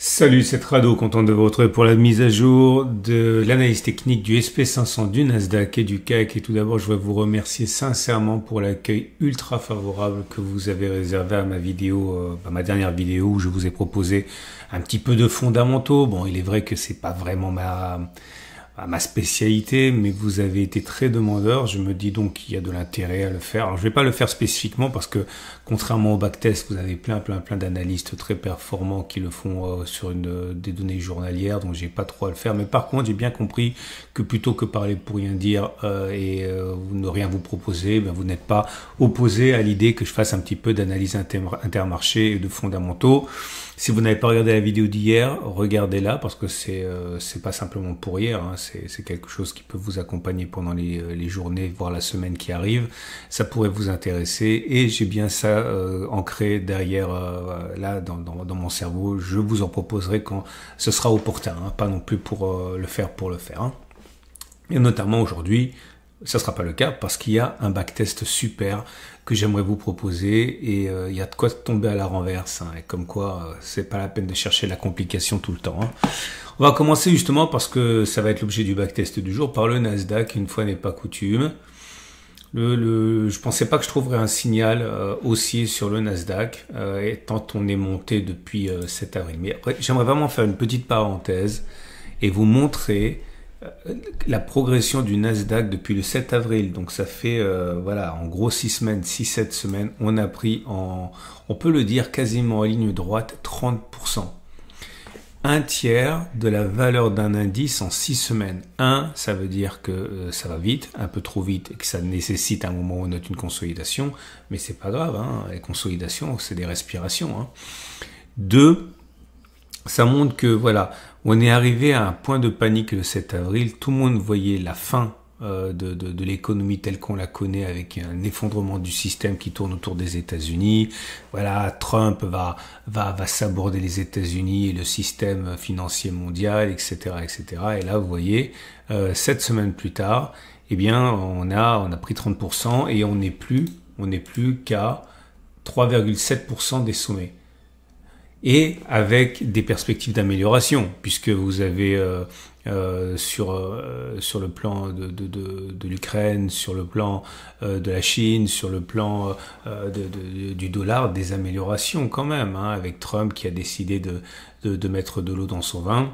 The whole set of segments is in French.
Salut, c'est Rado, content de vous retrouver pour la mise à jour de l'analyse technique du SP500, du Nasdaq et du CAC. Et tout d'abord, je voudrais vous remercier sincèrement pour l'accueil ultra favorable que vous avez réservé à ma vidéo, ma dernière vidéo où je vous ai proposé un petit peu de fondamentaux. Bon, il est vrai que c'est pas vraiment ma spécialité, mais vous avez été très demandeur. Je me dis donc qu'il y a de l'intérêt à le faire. Alors, je vais pas le faire spécifiquement parce que, contrairement au backtest, vous avez plein d'analystes très performants qui le font sur des données journalières, donc j'ai pas trop à le faire. Mais par contre, j'ai bien compris que plutôt que parler pour rien dire vous ne rien vous proposer, ben, vous n'êtes pas opposé à l'idée que je fasse un petit peu d'analyse intermarché et de fondamentaux. Si vous n'avez pas regardé la vidéo d'hier, regardez-la parce que c'est pas simplement pour hier, hein, c'est quelque chose qui peut vous accompagner pendant les journées, voire la semaine qui arrive. Ça pourrait vous intéresser et j'ai bien ça ancré derrière là dans mon cerveau. Je vous en proposerai quand ce sera opportun, hein, pas non plus pour le faire pour le faire. Hein. Et notamment aujourd'hui, ça ne sera pas le cas parce qu'il y a un backtest super que j'aimerais vous proposer et il y a de quoi tomber à la renverse. Hein, et comme quoi, c'est pas la peine de chercher la complication tout le temps. Hein. On va commencer justement parce que ça va être l'objet du backtest du jour par le Nasdaq, une fois n'est pas coutume. Je pensais pas que je trouverais un signal haussier sur le Nasdaq, tant on est monté depuis 7 avril. Mais après, j'aimerais vraiment faire une petite parenthèse et vous montrer la progression du Nasdaq depuis le 7 avril, donc ça fait voilà, en gros 6 semaines, 6-7 semaines, on a pris on peut le dire quasiment en ligne droite, 30%. Un tiers de la valeur d'un indice en 6 semaines. Ça veut dire que ça va vite, un peu trop vite, et que ça nécessite un moment où on note une consolidation, mais c'est pas grave, hein, les consolidations, c'est des respirations. Hein. 2, ça montre que voilà, on est arrivé à un point de panique le 7 avril. Tout le monde voyait la fin de l'économie telle qu'on la connaît avec un effondrement du système qui tourne autour des États-Unis. Voilà, Trump va saborder les États-Unis et le système financier mondial, etc., etc. Et là, vous voyez, 7 semaines plus tard, eh bien, on a pris 30% et on n'est plus qu'à 3,7% des sommets. Et avec des perspectives d'amélioration, puisque vous avez sur le plan de l'Ukraine, sur le plan de la Chine, sur le plan du dollar, des améliorations quand même, hein, avec Trump qui a décidé de mettre de l'eau dans son vin.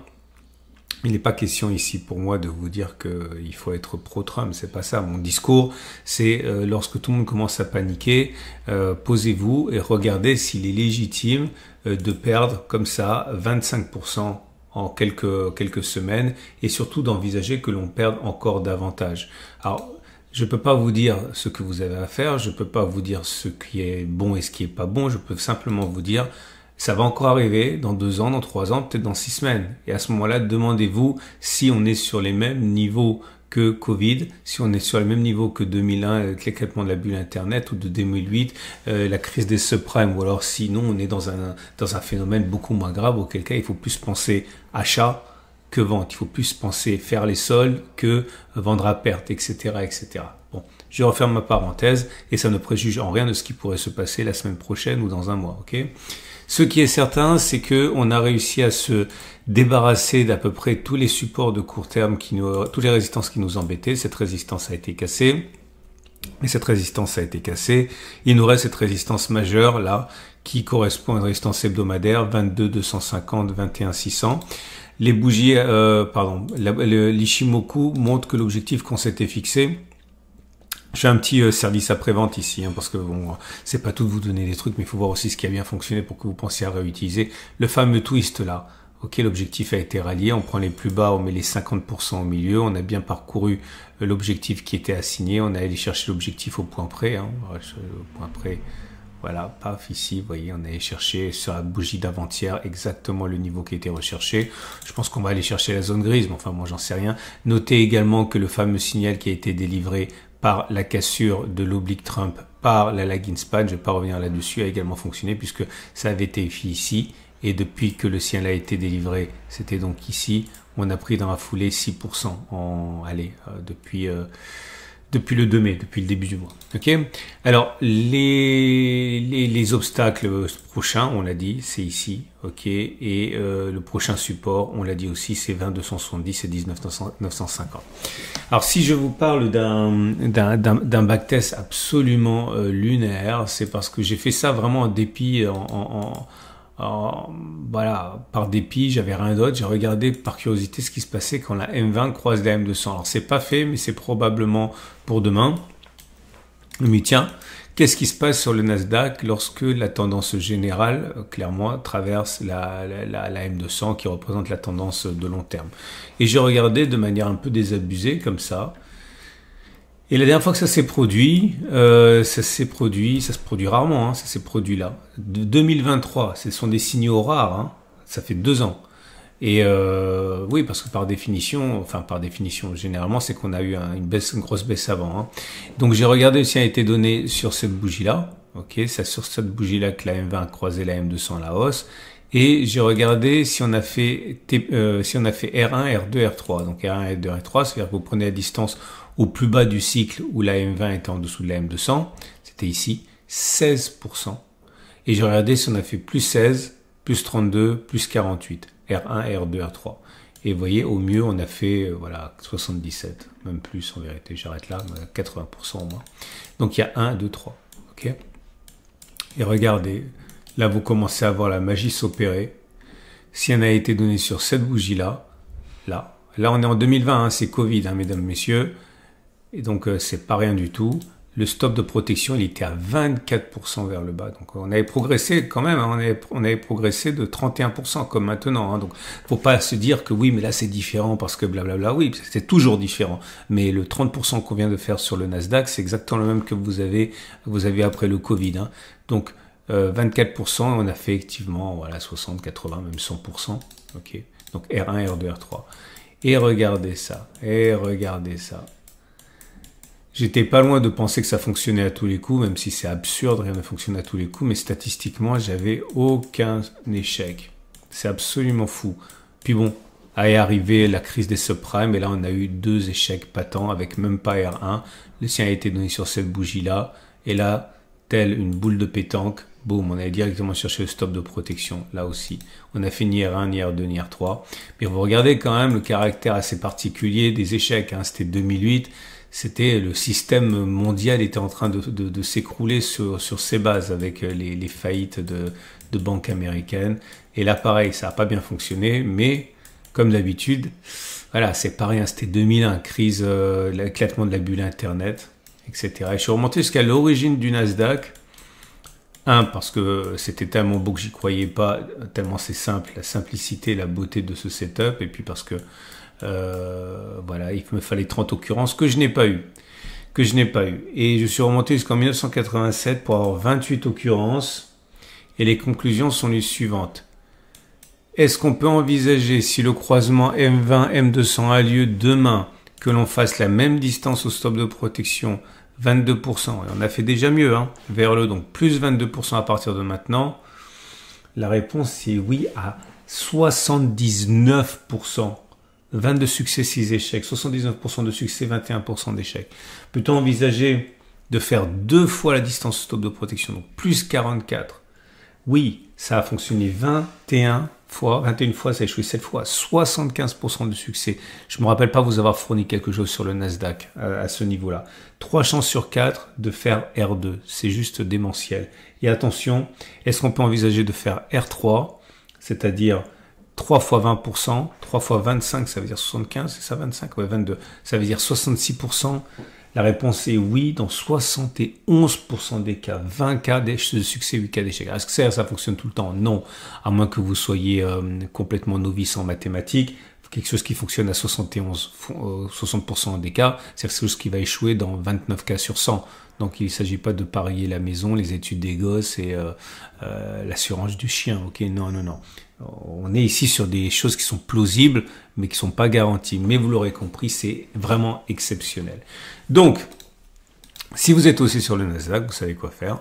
Il n'est pas question ici pour moi de vous dire qu'il faut être pro-Trump, c'est pas ça. Mon discours, c'est lorsque tout le monde commence à paniquer, posez-vous et regardez s'il est légitime de perdre comme ça 25% en quelques semaines et surtout d'envisager que l'on perde encore davantage. Alors, je peux pas vous dire ce que vous avez à faire, je peux pas vous dire ce qui est bon et ce qui est pas bon, je peux simplement vous dire ça va encore arriver dans 2 ans, dans 3 ans, peut-être dans 6 semaines. Et à ce moment-là, demandez-vous si on est sur les mêmes niveaux que Covid, si on est sur les mêmes niveaux que 2001, avec l'éclatement de la bulle Internet, ou de 2008, la crise des subprimes, ou alors sinon on est dans un phénomène beaucoup moins grave, auquel cas il faut plus penser achat que vente. Il faut plus penser faire les soldes que vendre à perte, etc., etc. Bon, je referme ma parenthèse et ça ne préjuge en rien de ce qui pourrait se passer la semaine prochaine ou dans un mois, ok ? Ce qui est certain, c'est que on a réussi à se débarrasser d'à peu près tous les supports de court terme toutes les résistances qui nous embêtaient. Cette résistance a été cassée. Et cette résistance a été cassée. Il nous reste cette résistance majeure, là, qui correspond à une résistance hebdomadaire, 22 250, 21 600. Les bougies, l'Ishimoku montre que l'objectif qu'on s'était fixé, j'ai un petit service après-vente ici, hein, parce que bon, c'est pas tout de vous donner des trucs, mais il faut voir aussi ce qui a bien fonctionné pour que vous pensiez à réutiliser. Le fameux twist là, ok, l'objectif a été rallié, on prend les plus bas, on met les 50% au milieu, on a bien parcouru l'objectif qui était assigné, on est allé chercher l'objectif au point près, hein, au point près, voilà, paf, ici, vous voyez, on est allé chercher sur la bougie d'avant-hier exactement le niveau qui était recherché. Je pense qu'on va aller chercher la zone grise, mais enfin, moi, j'en sais rien. Notez également que le fameux signal qui a été délivré par la cassure de l'oblique Trump par la lagging span, je ne vais pas revenir là-dessus, a également fonctionné puisque ça avait été fait ici et depuis que le signal a été délivré, c'était donc ici, on a pris dans la foulée 6% depuis Depuis le 2 mai, depuis le début du mois. Ok. Alors les obstacles prochains, on l'a dit, c'est ici. Ok. Et le prochain support, on l'a dit aussi, c'est 2270 et 19950. Alors si je vous parle d'un backtest absolument lunaire, c'est parce que j'ai fait ça vraiment en dépit, voilà, par dépit, j'avais rien d'autre, j'ai regardé par curiosité ce qui se passait quand la M20 croise la M200. Alors c'est pas fait, mais c'est probablement pour demain. Mais tiens, qu'est-ce qui se passe sur le Nasdaq lorsque la tendance générale, clairement, traverse la M200 qui représente la tendance de long terme? Et j'ai regardé de manière un peu désabusée, comme ça. Et la dernière fois que ça s'est produit, ça se produit rarement, hein, ça s'est produit là. De 2023, ce sont des signaux rares, hein, ça fait 2 ans. Et oui, parce que par définition, généralement, c'est qu'on a eu une grosse baisse avant. Hein. Donc j'ai regardé si elle a été donnée sur cette bougie-là. Ok, c'est sur cette bougie-là que la M20 a croisé la M200 à la hausse. Et j'ai regardé si on a fait R1, R2, R3. Donc R1, R2, R3, c'est-à-dire que vous prenez la distance au plus bas du cycle où la M20 était en dessous de la M200. C'était ici 16%. Et j'ai regardé si on a fait plus 16, plus 32, plus 48. R1, R2, R3. Et vous voyez, au mieux, on a fait voilà 77, même plus en vérité. J'arrête là, 80% au moins. Donc il y a 1, 2, 3. Ok. Et regardez, là vous commencez à voir la magie s'opérer. Si elle a été donnée sur cette bougie-là, là on est en 2020, hein, c'est Covid, hein, mesdames, messieurs. Et donc c'est pas rien du tout. Le stop de protection, il était à 24% vers le bas. Donc on avait progressé quand même, hein, on avait progressé de 31% comme maintenant. Hein. Donc faut pas se dire que oui, mais là c'est différent parce que blablabla. Oui, c'est toujours différent. Mais le 30% qu'on vient de faire sur le Nasdaq, c'est exactement le même que vous avez après le Covid. Hein. Donc 24%, on a fait effectivement voilà 60, 80, même 100%. Ok. Donc R1, R2, R3. Et regardez ça. J'étais pas loin de penser que ça fonctionnait à tous les coups, même si c'est absurde, rien ne fonctionne à tous les coups, mais statistiquement, j'avais aucun échec. C'est absolument fou. Puis bon, est arrivée la crise des subprimes, et là on a eu 2 échecs patents avec même pas R1. Le sien a été donné sur cette bougie-là, et là, telle une boule de pétanque, boum, on allait directement chercher le stop de protection, là aussi. On a fait ni R1, ni R2, ni R3. Mais vous regardez quand même le caractère assez particulier des échecs, hein. C'était 2008, c'était le système mondial était en train de s'écrouler sur ses bases avec les faillites de banques américaines. Et là, pareil, ça n'a pas bien fonctionné, mais comme d'habitude, voilà, c'est pas rien. C'était 2001, crise, l'éclatement de la bulle Internet, etc. Et je suis remonté jusqu'à l'origine du Nasdaq. Parce que c'était tellement beau que j'y croyais pas, tellement c'est simple, la simplicité, la beauté de ce setup, et puis parce que voilà, il me fallait 30 occurrences que je n'ai pas eu. Et je suis remonté jusqu'en 1987 pour avoir 28 occurrences, et les conclusions sont les suivantes. Est-ce qu'on peut envisager, si le croisement M20, M200 a lieu demain, que l'on fasse la même distance au stop de protection, 22%, et on a fait déjà mieux, hein, vers le donc plus 22% à partir de maintenant? La réponse est oui à 79%. 22 succès, 6 échecs, 79% de succès, 21% d'échecs. Peut-on envisager de faire 2 fois la distance au stop de protection, donc plus 44? Oui, ça a fonctionné 21 fois, ça a échoué 7 fois, 75% de succès. Je ne me rappelle pas vous avoir fourni quelque chose sur le Nasdaq à ce niveau-là. 3 chances sur 4 de faire R2, c'est juste démentiel. Et attention, est-ce qu'on peut envisager de faire R3, c'est-à-dire 3 fois 20%, 3 fois 25, ça veut dire 75, c'est ça 25? Ouais, 22, ça veut dire 66%. La réponse est oui, dans 71% des cas. 20 cas de succès, 8 cas d'échec. Est-ce que ça fonctionne tout le temps? Non, à moins que vous soyez complètement novice en mathématiques. Quelque chose qui fonctionne à 60% des cas, c'est quelque chose qui va échouer dans 29 cas sur 100. Donc il ne s'agit pas de parier la maison, les études des gosses et l'assurance du chien. Ok, non. On est ici sur des choses qui sont plausibles, mais qui ne sont pas garanties. Mais vous l'aurez compris, c'est vraiment exceptionnel. Donc, si vous êtes aussi sur le Nasdaq, vous savez quoi faire.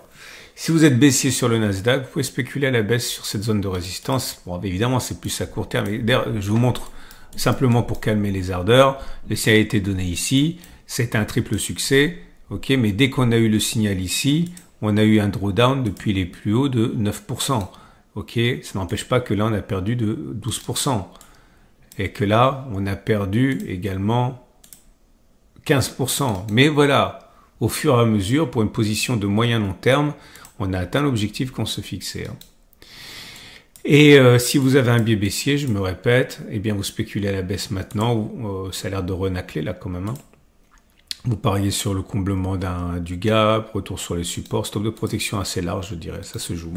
Si vous êtes baissier sur le Nasdaq, vous pouvez spéculer à la baisse sur cette zone de résistance. Bon, évidemment, c'est plus à court terme. Je vous montre simplement pour calmer les ardeurs. Le CA a été donné ici. c'était un triple succès, ok, mais dès qu'on a eu le signal ici, on a eu un drawdown depuis les plus hauts de 9%. Ok, ça n'empêche pas que là, on a perdu de 12%. Et que là, on a perdu également 15%. Mais voilà, au fur et à mesure, pour une position de moyen long terme, on a atteint l'objectif qu'on se fixait. Et si vous avez un biais baissier, je me répète, eh bien vous spéculez à la baisse maintenant, ça a l'air de renacler là quand même. Vous pariez sur le comblement du gap, retour sur les supports, stop de protection assez large, je dirais, ça se joue.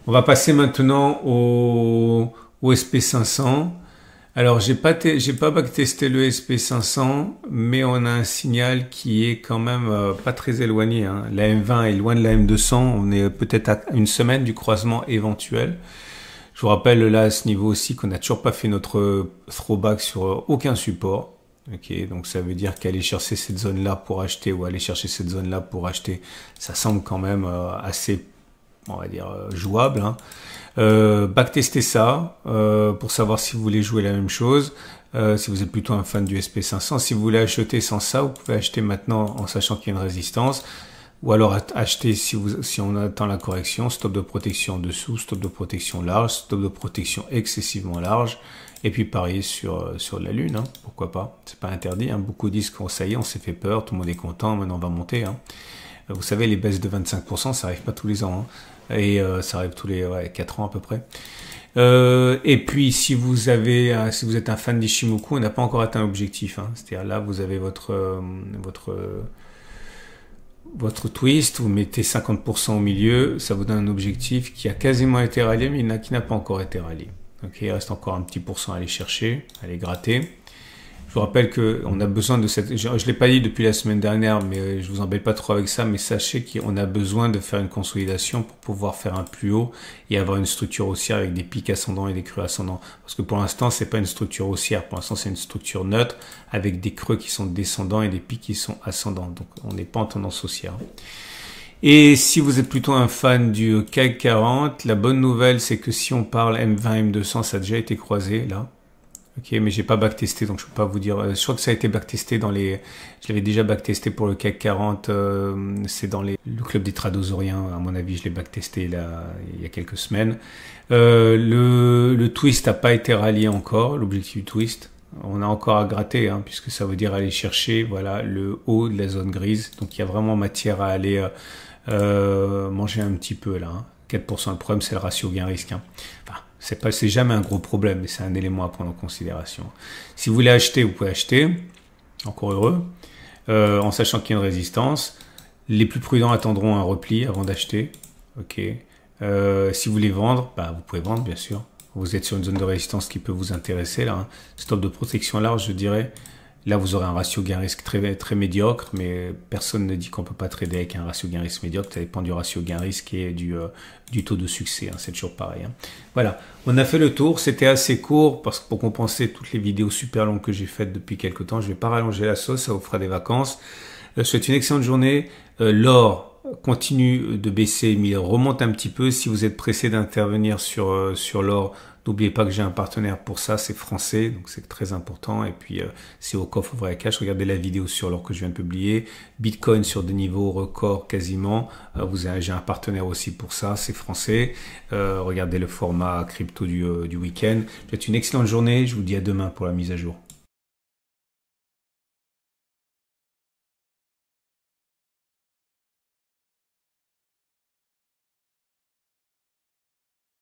On va passer maintenant au SP500. Alors, j'ai pas backtesté le SP500, mais on a un signal qui est quand même pas très éloigné. La M20 est loin de la M200. On est peut-être à une semaine du croisement éventuel. Je vous rappelle là à ce niveau aussi qu'on n'a toujours pas fait notre throwback sur aucun support. Ok, donc ça veut dire qu'aller chercher cette zone-là pour acheter ou aller chercher cette zone-là pour acheter, ça semble quand même assez, on va dire, jouable. Backtester ça pour savoir si vous voulez jouer la même chose. Si vous êtes plutôt un fan du SP500, si vous voulez acheter sans ça, vous pouvez acheter maintenant en sachant qu'il y a une résistance. Ou alors acheter si on attend la correction, stop de protection en dessous, stop de protection large, stop de protection excessivement large. Et puis parier sur la lune, pourquoi pas. C'est pas interdit. Beaucoup disent qu'on ça y est, on s'est fait peur, tout le monde est content, maintenant on va monter. Vous savez, les baisses de 25%, ça arrive pas tous les ans. Et ça arrive tous les 4 ans à peu près. Et puis si vous êtes un fan d'Ishimoku, on n'a pas encore atteint l'objectif. C'est-à-dire là, vous avez votre twist, vous mettez 50% au milieu, ça vous donne un objectif qui a quasiment été rallié, mais qui n'a pas encore été rallié. Donc il reste encore un petit pourcent à aller chercher, à aller gratter. Je vous rappelle qu'on a besoin de cette... Je ne l'ai pas dit depuis la semaine dernière, mais je vous embête pas trop avec ça, mais sachez qu'on a besoin de faire une consolidation pour pouvoir faire un plus haut et avoir une structure haussière avec des pics ascendants et des creux ascendants. Parce que pour l'instant, c'est pas une structure haussière, pour l'instant, c'est une structure neutre avec des creux qui sont descendants et des pics qui sont ascendants. Donc, on n'est pas en tendance haussière. Et si vous êtes plutôt un fan du CAC 40, la bonne nouvelle, c'est que si on parle M20, M200, ça a déjà été croisé, là. Ok, mais j'ai pas backtesté, donc je peux pas vous dire. Je crois que ça a été backtesté je l'avais déjà backtesté pour le CAC 40. C'est dans le club des tradosauriens. À mon avis, je l'ai backtesté là il y a quelques semaines. Le twist n'a pas été rallié encore. L'objectif du twist, on a encore à gratter, puisque ça veut dire aller chercher, voilà, le haut de la zone grise. Donc il y a vraiment matière à aller manger un petit peu là. 4%. Le problème, c'est le ratio gain-risque. Enfin, c'est jamais un gros problème, mais c'est un élément à prendre en considération. Si vous voulez acheter, vous pouvez acheter. Encore heureux. En sachant qu'il y a une résistance. Les plus prudents attendront un repli avant d'acheter. Ok. Si vous voulez vendre, vous pouvez vendre, bien sûr. Vous êtes sur une zone de résistance qui peut vous intéresser. Là, Stop de protection large, je dirais. Là, vous aurez un ratio gain-risque très, très médiocre, mais personne ne dit qu'on ne peut pas trader avec un ratio gain-risque médiocre. Ça dépend du ratio gain-risque et du taux de succès. C'est toujours pareil. Voilà, on a fait le tour. C'était assez court parce que pour compenser toutes les vidéos super longues que j'ai faites depuis quelques temps, je ne vais pas rallonger la sauce, ça vous fera des vacances. Je vous souhaite une excellente journée. L'or continue de baisser, mais il remonte un petit peu. Si vous êtes pressé d'intervenir sur l'or, n'oubliez pas que j'ai un partenaire pour ça, c'est français, donc c'est très important. Et puis, c'est au coffre vrai cash. Regardez la vidéo sur l'or que je viens de publier. Bitcoin sur des niveaux records quasiment. J'ai un partenaire aussi pour ça, c'est français. Regardez le format crypto du week-end. Je vous souhaite une excellente journée. Je vous dis à demain pour la mise à jour.